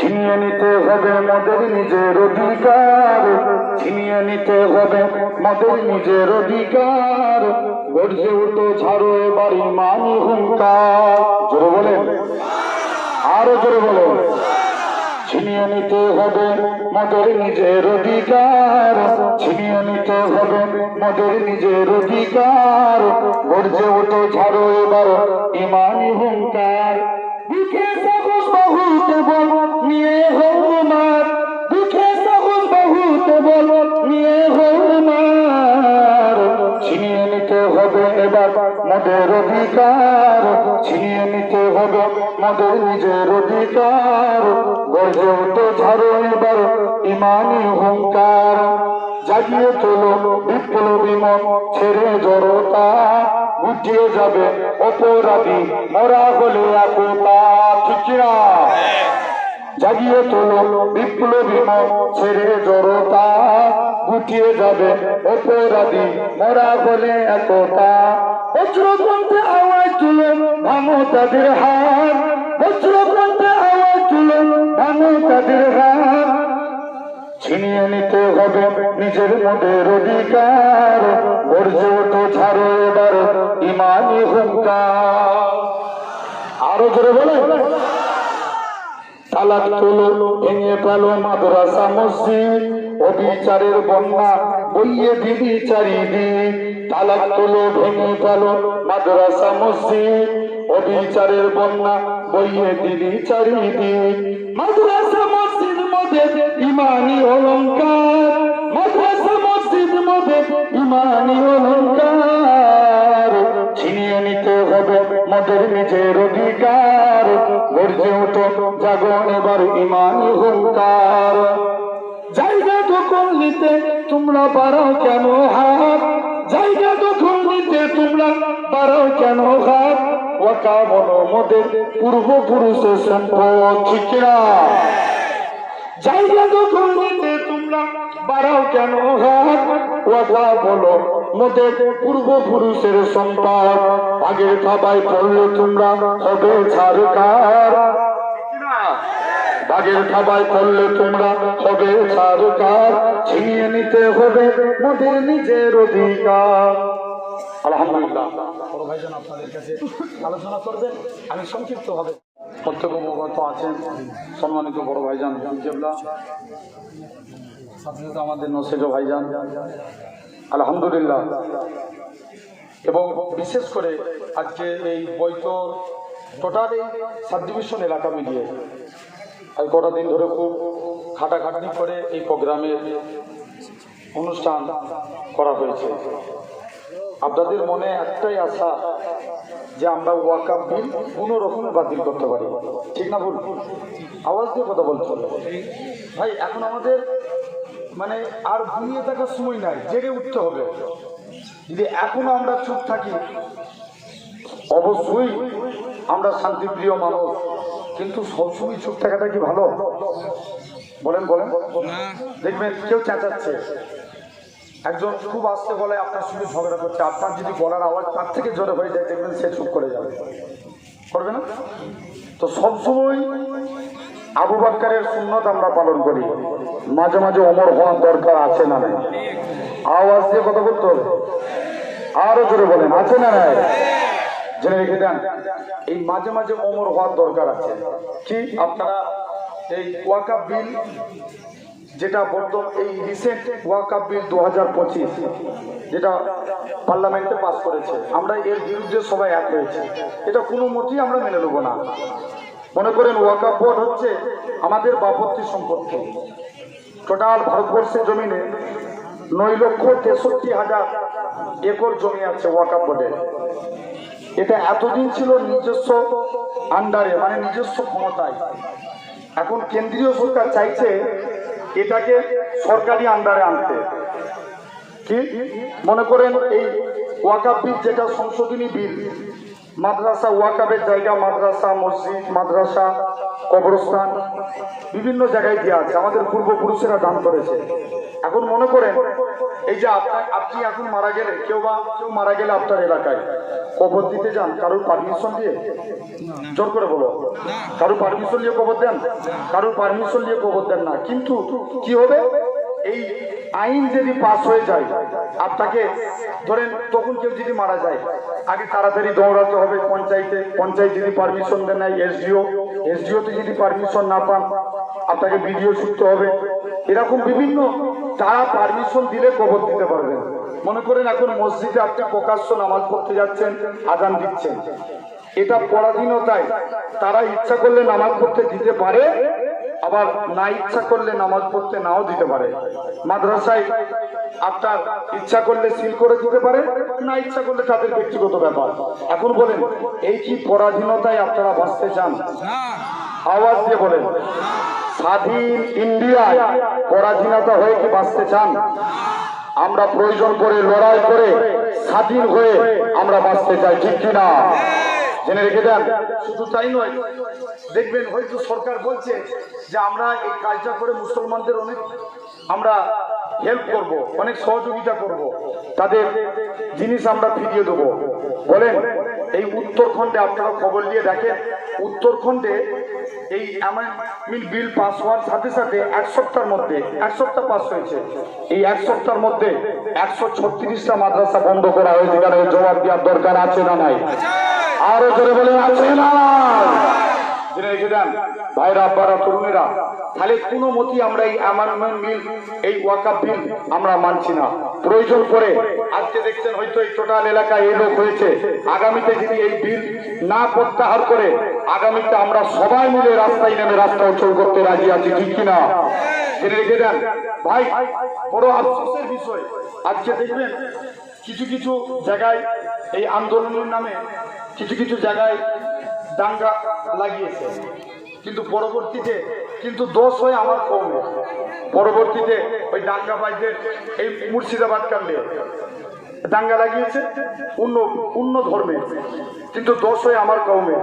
ছিনিয়ে নিতে হবে মোদের নিজের অধিকার, ছিনিয়ে নিতে হবে মোদের নিজের অধিকার। গর্জে উঠো ছাড়ো এবার ইমানি হুঙ্কার। জোরে বলেন, আরো জোরে বলেন। ছিনিয়ে নিতে হবে মোদের নিজের অধিকার, ছিনিয়ে নিতে হবে মোদের নিজের অধিকার। গর্জে উঠো ছাড়ো এবার ইমানি হুঙ্কার। দুঃখে সাহস বহুত বল নিয়ে হৌমার, দুঃখে সাহস বহুত বল নিয়ে হৌমার। ছিনিয়ে নিতে হবে এবার মোদের অধিকার, ছিনিয়ে নিতে হবে মোদের নিজের অধিকার। গর্জে উঠো ঝাড়ো এবার ইমানি হুঙ্কার। জাগিয়ে তোলো বিপ্লবী মন ছেড়ে জড়তা, গুটিয়ে যাবে অপরাধী মরা হলে একতা। ঠিক কিনা? জাগিয়ে তোলো বিপ্লবী মন ছেড়ে জড়তা, গুটিয়ে যাবে অপরাধী মরা হলে একতা। বজ্রকণ্ঠে আওয়াজ তুলো ভাঙো তাদের হাত, বজ্রকণ্ঠে আওয়াজ তুলো ভাঙো তাদের হাত। ছিনিয়ে নিতে হবে নিজের মোদের অধিকার। গর্জে ওঠো ছাড়ো এবার ইমানি হুঙ্কার। আরো জোরে বলে। তালাক তোলো ভেঙে ফেলো মাদ্রাসা মসজিদ, অবিচারের বন্যা বইয়ে দিবি চারিদিক। তালাক তোলো ভেঙে ফেলো মাদ্রাসা মসজিদ, অবিচারের বন্যা বইয়ে দিবি চারিদিক। মাদ্রাসা মসজিদ মোদের ইমানি অলংকার, মাদ্রাসা মসজিদ মোদের ইমানি অলংকার। ছিনিয়ে নিতে হবে মোদের নিজের অধিকার। গর্জে উঠো জাগো এবার ইমানি হুঙ্কার। জায়গা দখল নিতে তোমরা বাড়াও কেন হাত, জায়গা দখল নিতে তোমরা বাড়াও কেন হাত। ওয়াকা বলো মোদের পূর্বপুরুষের সম্পদ। ঠিক না? জায়গা দখল নিতে তোমরা বাড়াও কেন হাত, ওয়াকা বলো মোদের পূর্বপুরুষের সম্পদ। আগের খাবাই পড়লে তোমরা হবে সরকার, বাগের খাবাই করলে তোমরা হবে সরকার। ছিনিয়ে নিতে হবে মোদের নিজের অধিকার। আলহামদুলিল্লাহ। বড় ভাইজান আপনাদের কাছে আলোচনা করবেন, আমি সংক্ষিপ্ত হবে। প্রত্যেক অবগত আছেন সম্মানিত বড় ভাইজান জেবলা, সাথে সাথে আমাদের নসেজ ভাইজান আলহামদুলিল্লাহ। এবং বিশেষ করে আজকে এই বৈতর টোটাল এই সাব ডিভিশন এলাকা মিলিয়ে আজ কটা দিন ধরে খুব খাটাখাটনি করে এই প্রোগ্রামের অনুষ্ঠান করা হয়েছে। আপনাদের মনে একটাই আশা যে আমরা ওয়াকাফ বিল কোনো রকমে বাতিল করতে পারি। ঠিক না ভুল? আওয়াজ দিয়ে কথা বলতে হবে ভাই। এখন আমাদের মানে আর ঘুমিয়ে থাকার সময় নাই, জেগে উঠতে হবে। যদি এখনো আমরা চুপ থাকি, অবশ্যই আমরা শান্তিপ্রিয় মানুষ, কিন্তু সবসময় চুপ থাকাটা কি ভালো? বলেন বলেন। দেখবেন কেউ চেঁচাচ্ছে, একজন খুব আস্তে গলায় আপনার সঙ্গে ঝগড়া করছে, আপনার যদি গলার আওয়াজ তার থেকে জোরে হয়ে যায়, দেখবেন সে চুপ করে যাবে, করবে না? তো সবসময় আবু বকরের সুন্নত আমরা পালন করি, মাঝে মাঝে ওমর হওয়ার দরকার আছে না নাই? আওয়াজ দিয়ে কথা বলতে হবে, আরো জোরে বলেন, আছে না নাই? জেনে রেখে দেন, এই মাঝে মাঝে ওমর হওয়ার দরকার আছে। কি আপনারা এই ওয়াকাফ বিল যেটা বর্তমান এই রিসেন্ট ওয়াকাফ বিল 2025 যেটা পার্লামেন্টে পাস করেছে, আমরা এর বিরুদ্ধে সবাই এক হয়েছি। এটা কোনো মতেই আমরা মেনে নেব না। মনে করেন ওয়াকাফ বোর্ড হচ্ছে আমাদের বাপত্তি সম্পত্তি। টোটাল ভারতবর্ষের জমিনে 9,63,000 একর জমি আছে ওয়াকাফ বোর্ডের। এটা এতদিন ছিল নিজস্ব আন্ডারে, মানে নিজস্ব ক্ষমতায়। এখন কেন্দ্রীয় সরকার চাইছে এটাকে সরকারি আন্ডারে আনতে। কি মনে করেন এই ওয়াকাফ বিল যেটা সংশোধনী বিল, মাদ্রাসা ওয়াকাফের জায়গা মাদ্রাসা, মসজিদ, মাদ্রাসা, কবরস্থান বিভিন্ন জায়গায় দেওয়া আছে, আমাদের পূর্বপুরুষেরা দান করেছে। এখন মনে করেন এই যে আপনি এখন মারা গেলে কেউ মারা গেলে আপনার এলাকায় কবর দিতে যান কারোর পারমিশন দিয়ে? জোর করে বলো, কারোর পারমিশন নিয়ে কবর দেন? কারোর পারমিশন নিয়ে কবর দেন না। কিন্তু কি হবে, এই আইন যদি পাস হয়ে যায় আপনাকে ধরেন, তখন কেউ যদি মারা যায় আগে তাড়াতাড়ি দৌড়াতে হবে পঞ্চায়েতে, পঞ্চায়েত যদি পারমিশন দেন নাই এসডিওতে যদি পারমিশন না পান আপনাকে বিডিও ছুটতে হবে। এরকম বিভিন্ন তারা পারমিশন দিলে কবর দিতে পারবেন। মনে করেন এখন মসজিদে আপনি প্রকাশ্য নামাজ পড়তে যাচ্ছেন, আজান দিচ্ছেন, এটা পরাধীনতায় তারা ইচ্ছা করলে নামাজ পড়তে দিতে পারে, আবার না ইচ্ছা করলে নামাজ পড়তে নাও দিতে পারে। মাদ্রাসায় আপনার ইচ্ছা করলে সিল করে দিতে পারে, না ইচ্ছা করলে তাদের ব্যক্তিগত ব্যাপার। এখন বলেন এই কি পরাধীনতায় আপনারা বাঁচতে চান? আওয়াজ দিয়ে বলেন, স্বাধীন ইন্ডিয়ায় পরাধীনতা হয়ে কি বাঁচতে চান? আমরা প্রয়োজন করে লড়াই করে স্বাধীন হয়ে আমরা বাঁচতে চাই, ঠিক কিনা? জেনে রেখে দেন। শুধু তাই নয়, দেখবেন হয়তো সরকার বলছে যে আমরা এই কাজটা করে মুসলমানদের অনেক আমরা হেল্প করব, অনেক সহযোগিতা করব, তাদের জিনিস আমরা ফিরিয়ে দেবো। বলেন এই উত্তরখণ্ডে আপনারা খবর নিয়ে দেখেন, উত্তরখণ্ডে এই অ্যামেন্ডমেন্ট বিল পাস হওয়ার সাথে সাথে এক সপ্তাহ পাস হয়েছে। এই এক সপ্তাহের মধ্যে 136টা মাদ্রাসা বন্ধ করা হয়েছে। কারণ জবাব দেওয়ার দরকার আছে না নাই? আরো জোরে বলেন আছে না? জেনে রেখে দেন ভাইরা, আব্বারা, তরুণেরা, তাহলে কোনো মতেই আমরা এই অ্যামেন্ডমেন্ট বিল, এই ওয়াকাফ বিল আমরা মানছি না। প্রয়োজন করে আজকে দেখছেন হয়তো এই টোটাল এলাকায় এই লোক হয়েছে, আগামীতে যদি এই বিল না প্রত্যাহার করে আগামীতে আমরা সবাই মিলে রাস্তায় নেমে রাস্তা অচল করতে রাজি আছি, ঠিক কিনা? জেনে রেখে দেন ভাই, বড় আফসোসের বিষয় আজকে দেখবেন কিছু জায়গায় এই আন্দোলনের নামে কিছু জায়গায় দাঙ্গা লাগিয়েছে, কিন্তু পরবর্তীতে কিন্তু দোষ হয় আমার কমে। পরবর্তীতে ওই দাঙ্গাবাজদের এই মুর্শিদাবাদ কাণ্ডে দাঙ্গা লাগিয়েছে অন্য ধর্মে, কিন্তু দোষ হয় আমার কমে।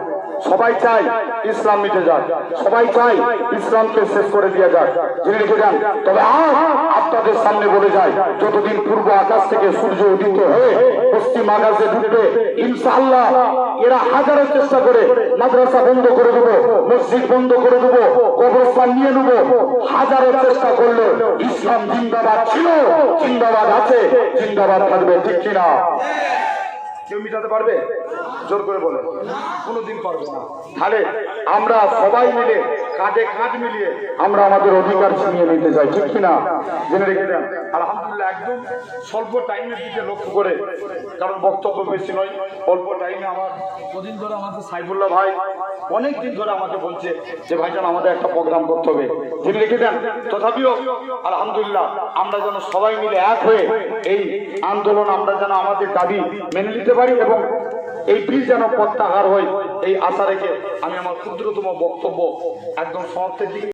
সবাই চাই ইসলাম মিটে যাক, সবাই চাই ইসলামকে শেষ করে দিয়ে যাক, জেনে রেখে যান। তবে আপনাদের সামনে বলে যায়, যতদিন পূর্ব আকাশ থেকে সূর্য উদিত হয়ে পশ্চিম আকাশে ঢুকবে, ইনশাআল্লাহ এরা হাজারো চেষ্টা করে মাদ্রাসা বন্ধ করে দেবো, মসজিদ বন্ধ করে দেবো, কবরস্থান নিয়ে নেবো, হাজারো চেষ্টা করলে ইসলাম জিন্দাবাদ ছিল, জিন্দাবাদ আছে, জিন্দাবাদ থাকবে, ঠিক কিনা? কেউ মিটাতে পারবে? জোর করে বলে কোনোদিন পারবে না। তাহলে আমরা সবাই মিলে কাঁধে কাঁধ মিলিয়ে আমরা আমাদের অধিকার ছিনিয়ে নিতে চাই, ঠিক কিনা? জেনে রেখে দেন। আলহামদুলিল্লাহ একদম স্বল্প টাইমের দিকে লক্ষ্য করে, কারণ বক্তব্য বেশি নয়, অল্প টাইমে আমার কদিন ধরে আমাদের সাইফুল্লাহ ভাই অনেক দিন ধরে আমাকে বলছে যে ভাইজান আমাদের একটা প্রোগ্রাম করতে হবে, জেনে রেখে দেন। তথাপিও আলহামদুলিল্লাহ আমরা যেন সবাই মিলে এক হয়ে এই আন্দোলন আমরা যেন আমাদের দাবি মেনে নিতে পারি এবং এই বিল যেন প্রত্যাহার হয়, এই আশা রেখে আমি আমার ক্ষুদ্রতম বক্তব্য একদম সমাপ্তের দিকে